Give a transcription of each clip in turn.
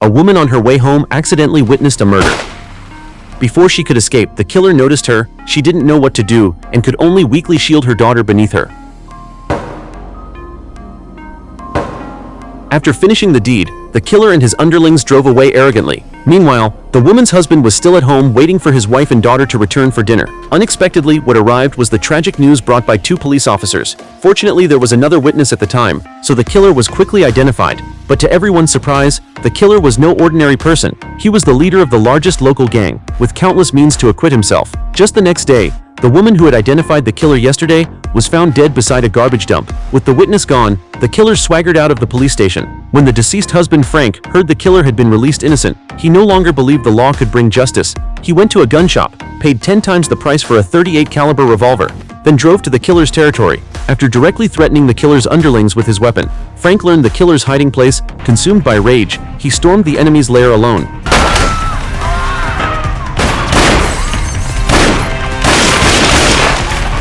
a woman on her way home accidentally witnessed a murder. Before she could escape, the killer noticed her. She didn't know what to do and could only weakly shield her daughter beneath her. After finishing the deed, the killer and his underlings drove away arrogantly. Meanwhile, the woman's husband was still at home waiting for his wife and daughter to return for dinner. Unexpectedly, what arrived was the tragic news brought by 2 police officers. Fortunately, there was another witness at the time, so the killer was quickly identified. But to everyone's surprise, the killer was no ordinary person. He was the leader of the largest local gang, with countless means to acquit himself. Just the next day, the woman who had identified the killer yesterday was found dead beside a garbage dump. With the witness gone, the killer swaggered out of the police station. When the deceased husband Frank heard the killer had been released innocent, he no longer believed the law could bring justice. He went to a gun shop, paid 10 times the price for a .38 caliber revolver, then drove to the killer's territory. After directly threatening the killer's underlings with his weapon, Frank learned the killer's hiding place. Consumed by rage, he stormed the enemy's lair alone.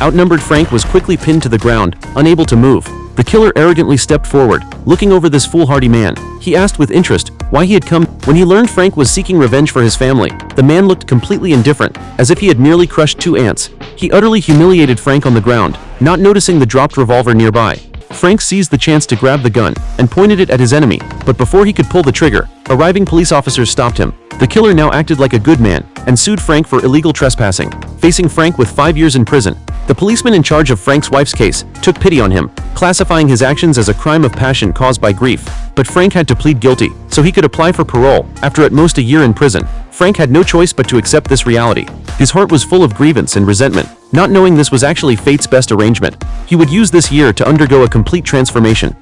Outnumbered, Frank was quickly pinned to the ground, unable to move. The killer arrogantly stepped forward, looking over this foolhardy man. He asked with interest why he had come. When he learned Frank was seeking revenge for his family, the man looked completely indifferent, as if he had merely crushed 2 ants. He utterly humiliated Frank on the ground, not noticing the dropped revolver nearby. Frank seized the chance to grab the gun and pointed it at his enemy, but before he could pull the trigger, arriving police officers stopped him. The killer now acted like a good man and sued Frank for illegal trespassing, facing Frank with 5 years in prison. The policeman in charge of Frank's wife's case took pity on him, classifying his actions as a crime of passion caused by grief. But Frank had to plead guilty, so he could apply for parole. After at most a year in prison, Frank had no choice but to accept this reality. His heart was full of grievance and resentment, not knowing this was actually fate's best arrangement. He would use this year to undergo a complete transformation.